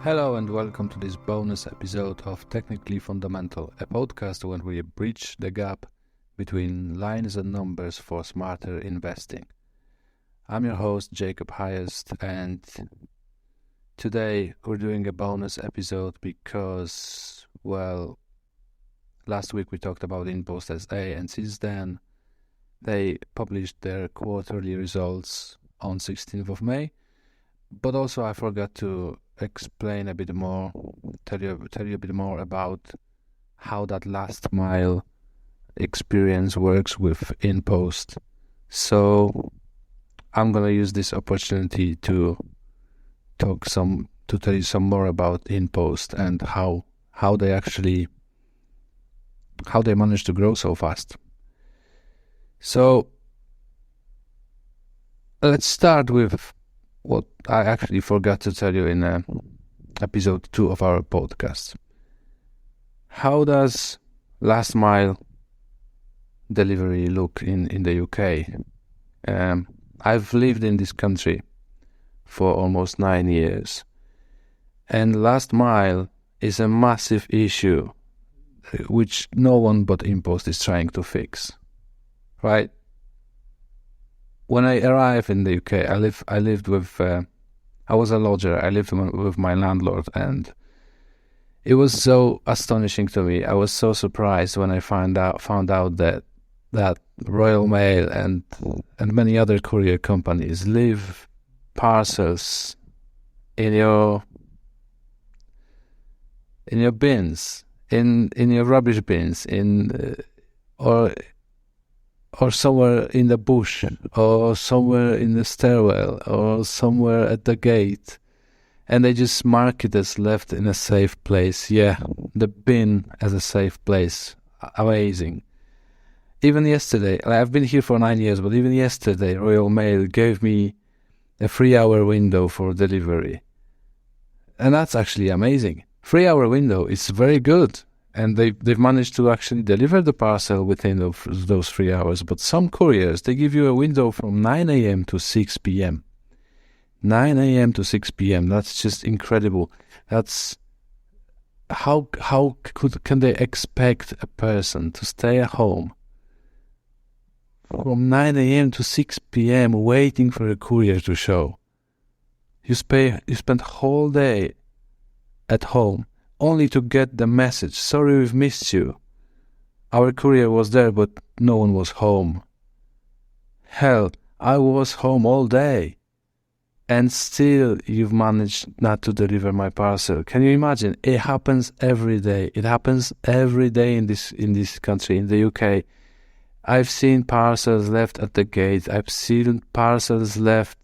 Hello and welcome to this bonus episode of Technically Fundamental, a podcast where we bridge the gap between lines and numbers for smarter investing. I'm your host, Jakub Hajost, and today we're doing a bonus episode because, last week we talked about Inpost SA, and since then they published their quarterly results on 16th of May. But also I forgot to explain a bit more, tell you a bit more about how that last mile experience works with Inpost. So I'm gonna use this opportunity to tell you some more about Inpost and how they managed to grow so fast. So let's start with what I actually forgot to tell you in episode 2 of our podcast. How does last mile delivery look in the UK? I've lived in this country for almost 9 years, and last mile is a massive issue which no one but Inpost is trying to fix, right? When I arrived in the UK, I was a lodger. I lived with my landlord, and it was so astonishing to me. I was so surprised when I found out that Royal Mail and many other courier companies leave parcels in your bins, in your rubbish bins, or somewhere in the bush, or somewhere in the stairwell, or somewhere at the gate, and they just mark it as left in a safe place. Yeah, the bin as a safe place. Amazing. Even yesterday, I've been here for 9 years, but even yesterday, Royal Mail gave me a 3-hour window for delivery. And that's actually amazing. 3-hour window is very good. And they've managed to actually deliver the parcel within those 3 hours. But some couriers, they give you a window from 9 a.m. to 6 p.m. 9 a.m. to 6 p.m. That's just incredible. That's how can they expect a person to stay at home from 9 a.m. to 6 p.m. waiting for a courier to show? You spend whole day at home only to get the message, sorry we've missed you. Our courier was there, but no one was home. Hell, I was home all day, and still you've managed not to deliver my parcel. Can you imagine? It happens every day. It happens every day in this country, in the UK. I've seen parcels left at the gate. I've seen parcels left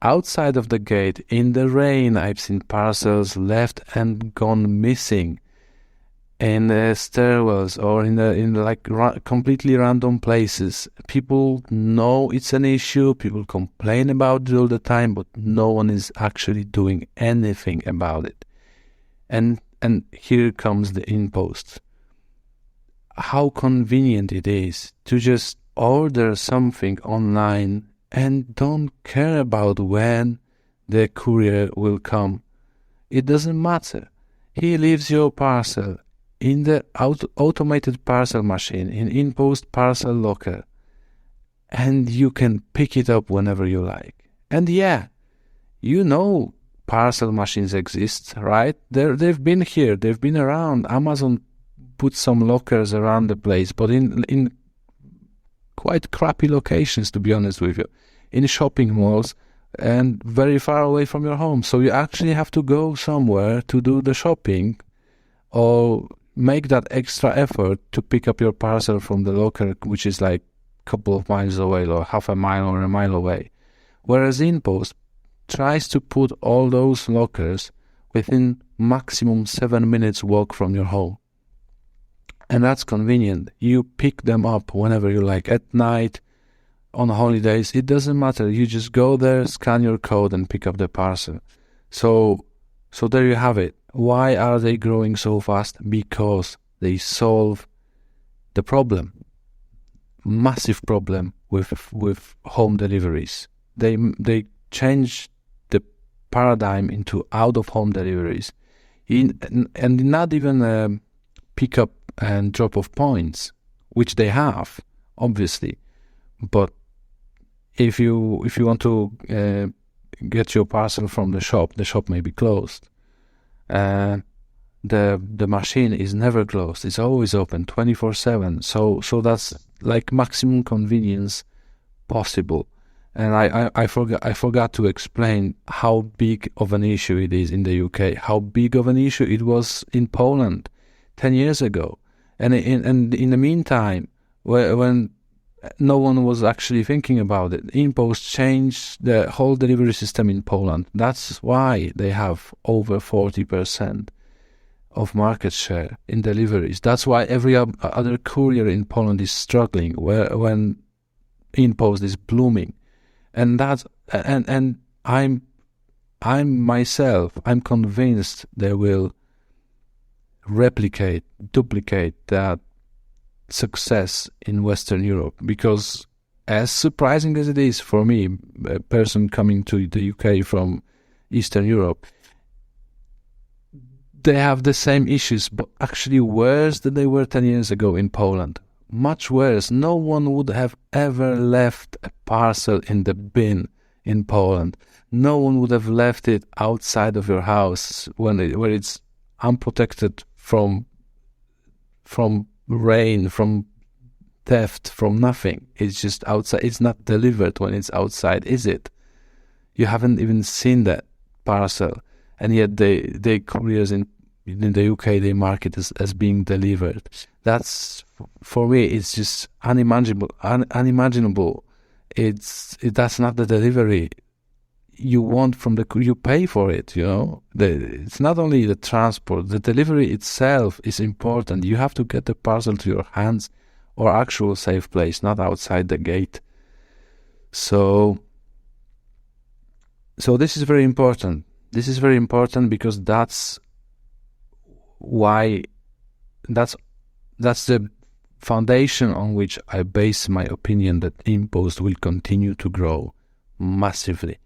outside of the gate in the rain. I've seen parcels left and gone missing in the stairwells or in completely random places. People know it's an issue. People complain about it all the time, but no one is actually doing anything about it. And here comes the Inpost. How convenient it is to just order something online and don't care about when the courier will come. It doesn't matter. He leaves your parcel in the automated parcel machine, in Inpost parcel locker, and you can pick it up whenever you like. And yeah, you know parcel machines exist, right? They've been here, they've been around. Amazon put some lockers around the place, but in quite crappy locations, to be honest with you, in shopping malls and very far away from your home. So you actually have to go somewhere to do the shopping or make that extra effort to pick up your parcel from the locker, which is like a couple of miles away or half a mile or a mile away. Whereas Inpost tries to put all those lockers within maximum 7 minutes walk from your home. And that's convenient. You pick them up whenever you like, at night, on holidays, it doesn't matter. You just go there, scan your code, and pick up the parcel. So there you have it. Why are they growing so fast? Because they solve the problem, massive problem with home deliveries. They change the paradigm into out-of-home deliveries. and not even pick up and drop off points, which they have, obviously. But if you want to get your parcel from the shop may be closed. The machine is never closed; it's always open 24/7. So that's like maximum convenience possible. And I forgot to explain how big of an issue it is in the UK. How big of an issue it was in Poland 10 years ago, and in the meantime, when no one was actually thinking about it, Inpost changed the whole delivery system in Poland. That's why they have over 40% of market share in deliveries. That's why every other courier in Poland is struggling when Inpost is blooming. And I'm convinced they will duplicate that success in Western Europe, because as surprising as it is for me, a person coming to the UK from Eastern Europe, they have the same issues, but actually worse than they were 10 years ago in Poland. Much worse. No one would have ever left a parcel in the bin in Poland. No one would have left it outside of your house where it's unprotected from rain, from theft, from nothing. It's just outside. It's not delivered when it's outside, is it? You haven't even seen that parcel, and yet they couriers in the UK, they market as being delivered. That's, for me, it's just unimaginable. That's not the delivery you want from you pay for it, you know. It's not only the transport, the delivery itself is important. You have to get the parcel to your hands or actual safe place, not outside the gate. So this is very important. This is very important because that's the foundation on which I base my opinion that Inpost will continue to grow massively.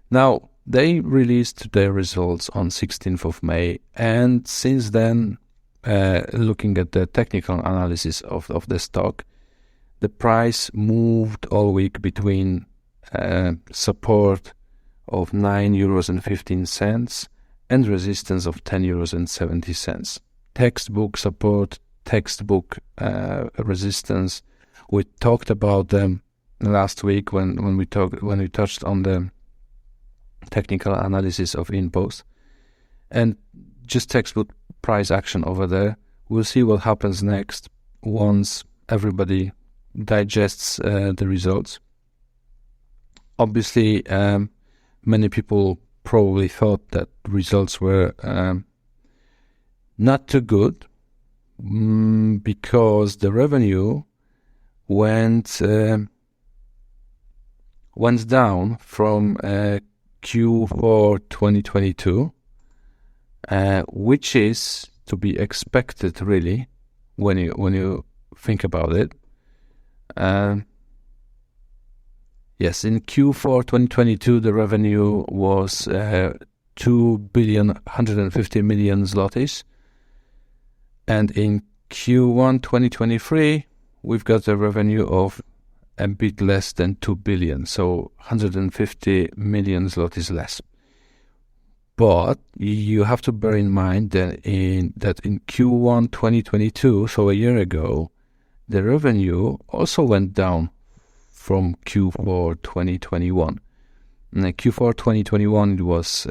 Now, they released their results on 16th of May, and since then, looking at the technical analysis of the stock, the price moved all week between support of €9.15 and resistance of €10.70. Textbook support, textbook resistance. We talked about them last week when we touched on the technical analysis of Inpost, and just textbook price action over there. We'll see what happens next once everybody digests the results. Obviously, many people probably thought that results were not too good because the revenue went down from Q4 2022, which is to be expected, really, when you think about it. Yes, in Q4 2022, the revenue was 2,150 million zlotys, and in Q1 2023, we've got a revenue of a bit less than 2 billion, so 150 million zlotys less. But you have to bear in mind that in Q1 2022, so a year ago, the revenue also went down from Q4 2021. In Q4 2021, it was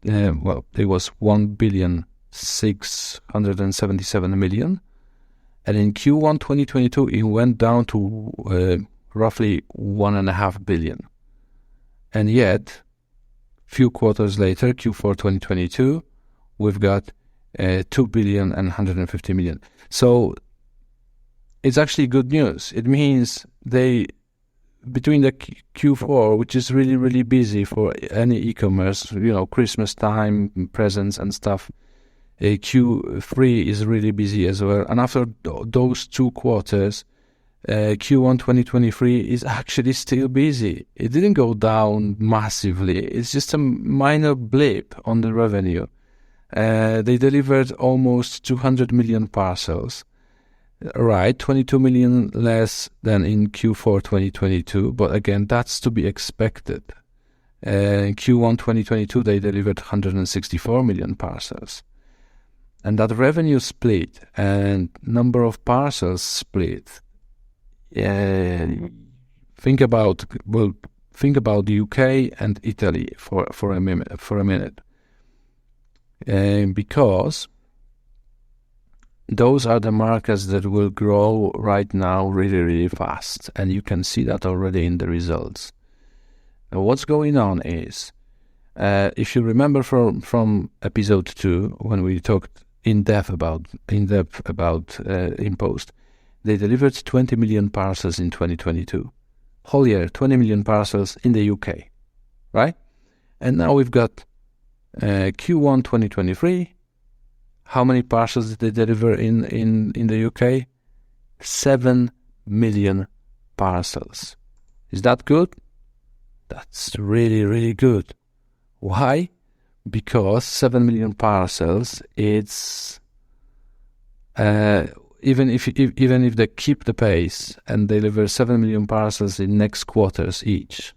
it was 1,677 million. And in Q1 2022, it went down to roughly 1.5 billion. And yet, few quarters later, Q4 2022, we've got 2,150 million. So it's actually good news. It means between the Q4, which is really, really busy for any e-commerce, Christmas time, presents and stuff, Q3 is really busy as well. And after those 2 quarters, Q1 2023 is actually still busy. It didn't go down massively. It's just a minor blip on the revenue. They delivered almost 200 million parcels. Right, 22 million less than in Q4 2022, but again, that's to be expected. In Q1 2022, they delivered 164 million parcels. And that revenue split and number of parcels split, think about the UK and Italy for a minute. Because those are the markets that will grow right now really, really fast. And you can see that already in the results. Now, what's going on is, if you remember from episode 2, when we talked in depth about Inpost, they delivered 20 million parcels in 2022. Whole year, 20 million parcels in the UK, right? And now we've got Q1 2023. How many parcels did they deliver in the UK? 7 million parcels. Is that good? That's really, really good. Why? Because 7 million parcels, it's even if they keep the pace and deliver 7 million parcels in next quarters each,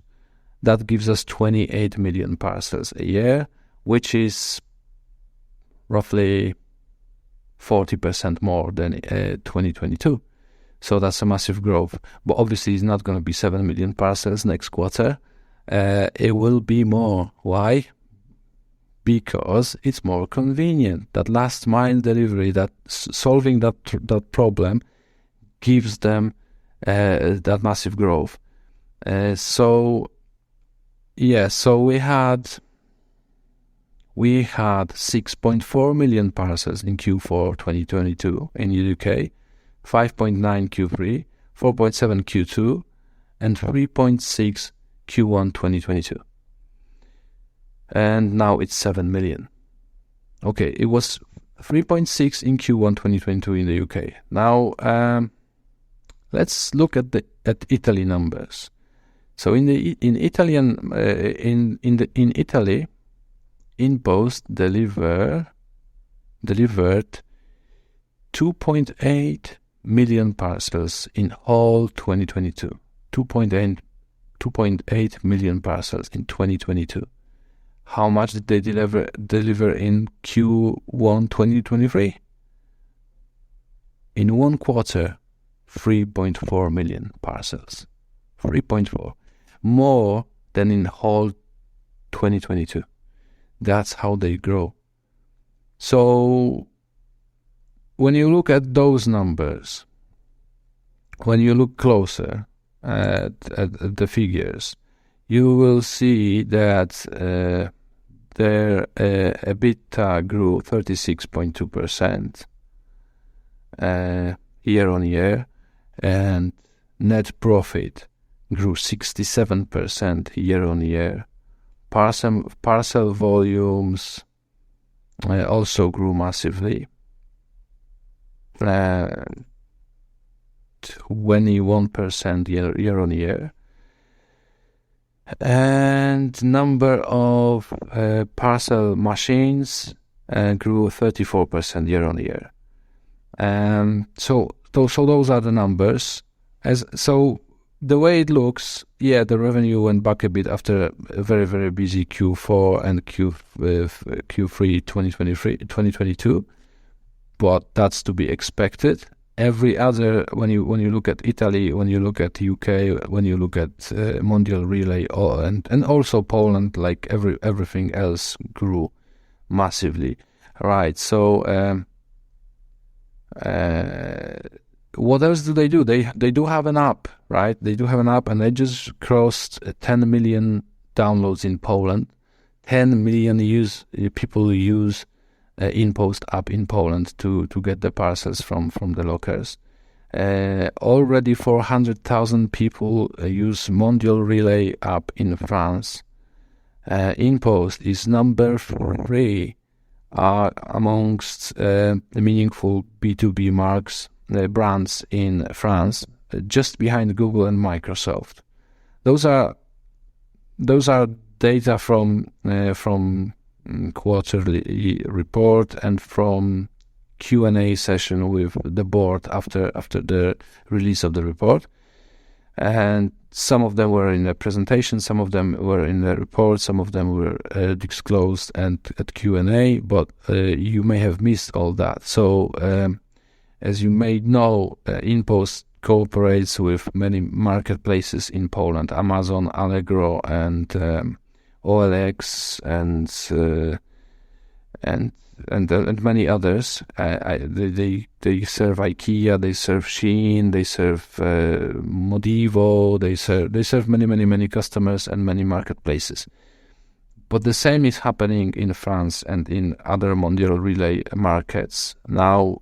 that gives us 28 million parcels a year, which is roughly 40% more than 2022. So that's a massive growth. But obviously it's not going to be 7 million parcels next quarter. It will be more. Why? Because it's more convenient. That last mile delivery, that solving that problem gives them that massive growth. So we had 6.4 million parcels in Q4 2022 in the UK, 5.9 Q3, 4.7 Q2, and 3.6 Q1 2022. And now it's 7 million. Okay, it was 3.6 in Q1 2022 in the UK. Now let's look at Italy numbers. So in Italy, Inpost delivered 2.8 million parcels in all 2022. 2.8 million parcels in 2022. How much did they deliver in Q1 2023? In one quarter, 3.4 million parcels. 3.4. More than in whole 2022. That's how they grow. So when you look at those numbers, when you look closer at the figures, you will see that their EBITDA grew 36.2% year on year, and net profit grew 67% year on year. Parcel volumes also grew massively, 21% year on year. And number of parcel machines grew 34% year on year. So those are the numbers. So the way it looks, the revenue went back a bit after a very, very busy Q4 and Q3 2022, but that's to be expected. Every other, when you look at Italy, when you look at UK, when you look at Mondial Relay, and also Poland, like everything else grew massively, right? So what else do? They do have an app, right? They do have an app, and they just crossed 10 million downloads in Poland. 10 million people use Inpost app in Poland to get the parcels from the lockers. Already 400,000 people use Mondial Relay app in France. Inpost is number 3 amongst the meaningful B2B brands in France, just behind Google and Microsoft. Those are data from quarterly report and from Q&A session with the board after the release of the report. And some of them were in the presentation, some of them were in the report, some of them were disclosed and at Q&A, but you may have missed all that. So as you may know, Inpost cooperates with many marketplaces in Poland: Amazon, Allegro, and OLX, and many others. They serve IKEA, they serve Shein, they serve Modivo, they serve many customers and many marketplaces. But the same is happening in France and in other Mondial Relay markets. Now,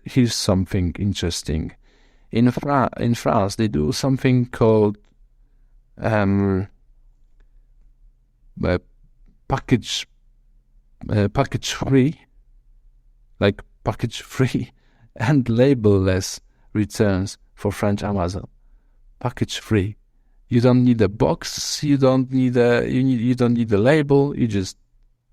here's something interesting. In France, they do something called package free, like package free and label-less returns for French Amazon. Package free. You don't need a box. You don't need a label. You just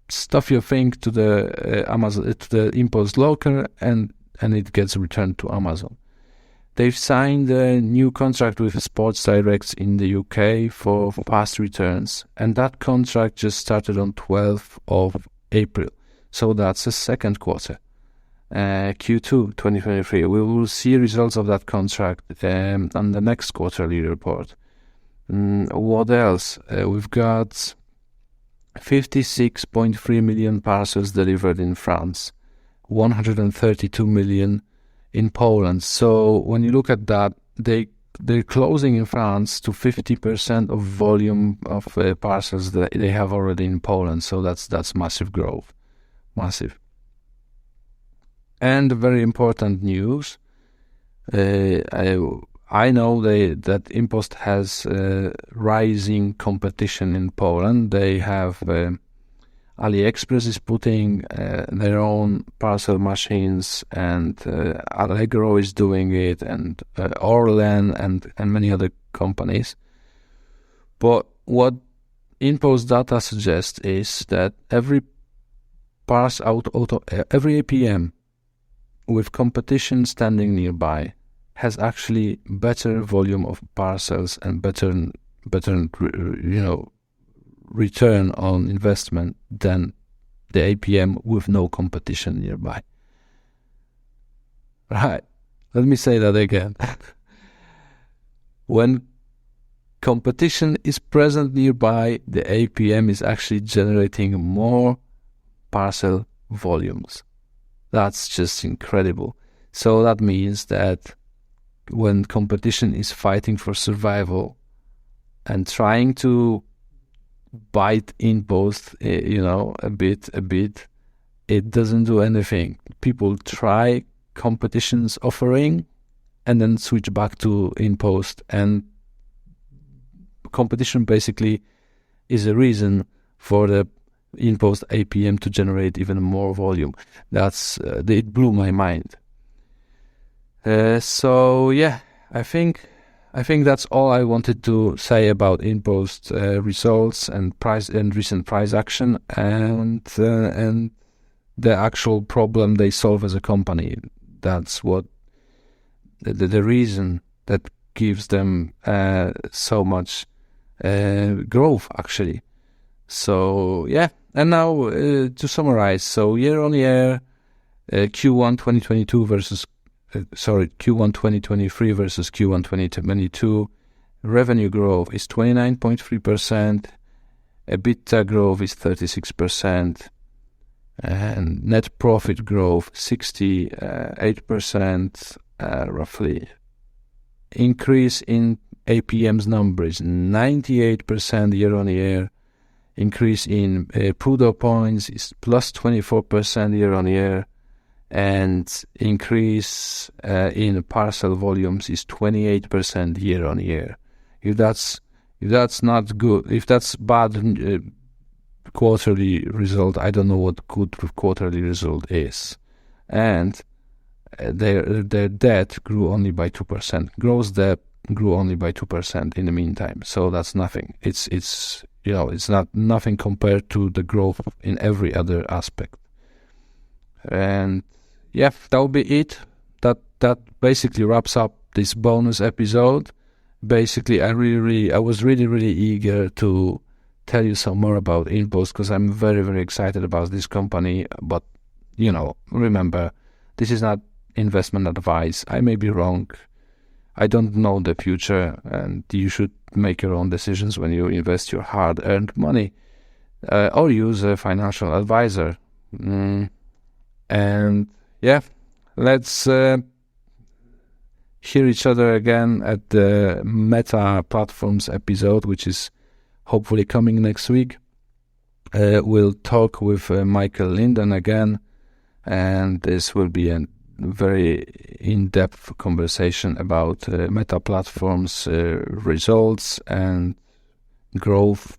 stuff your thing to the Amazon, to the Inpost locker, and it gets returned to Amazon. They've signed a new contract with Sports Direct in the UK for fast returns, and that contract just started on 12th of April. So that's the second quarter, Q2 2023. We will see results of that contract on the next quarterly report. What else? We've got 56.3 million parcels delivered in France, 132 million in Poland. So when you look at that, they're closing in France to 50% of volume of parcels that they have already in Poland. So that's massive growth, massive. And very important news. I know that Inpost has rising competition in Poland. They have AliExpress is putting their own parcel machines, and Allegro is doing it, and Orlen and many other companies. But what Inpost data suggests is that every APM with competition standing nearby has actually better volume of parcels and better return on investment than the APM with no competition nearby. Right, let me say that again. When competition is present nearby, the APM is actually generating more parcel volumes. That's just incredible. So that means that when competition is fighting for survival and trying to bite Inpost, a bit, it doesn't do anything. People try competition's offering and then switch back to Inpost, and competition basically is a reason for the Inpost APM to generate even more volume. It blew my mind. So yeah, I think that's all I wanted to say about Inpost results and price and recent price action and the actual problem they solve as a company. That's what the reason that gives them so much growth, actually. So yeah, and now to summarize, so year on year, Q1 2022 versus Q1 2023 versus Q1 2022, revenue growth is 29.3%, EBITDA growth is 36%, and net profit growth 68%, roughly. Increase in APM's numbers 98% year on year. Increase in PUDO points is plus 24% year on year. And increase in parcel volumes is 28% year on year. If that's not good, if that's bad quarterly result, I don't know what good quarterly result is. And their debt grew only by 2%. Gross debt grew only by 2% in the meantime. So that's nothing. It's it's not nothing compared to the growth in every other aspect. And yeah, that will be it. That basically wraps up this bonus episode. Basically, I was really eager to tell you some more about Inpost, because I'm very excited about this company. But remember, this is not investment advice. I may be wrong. I don't know the future, and you should make your own decisions when you invest your hard-earned money, or use a financial advisor. And yeah, let's hear each other again at the Meta Platforms episode, which is hopefully coming next week. We'll talk with Michael Linden again, and this will be a very in-depth conversation about Meta Platforms results and growth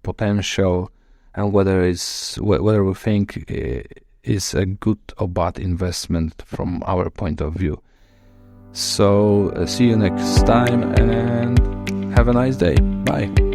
potential, and whether we think is a good or bad investment from our point of view. So see you next time, and have a nice day. Bye.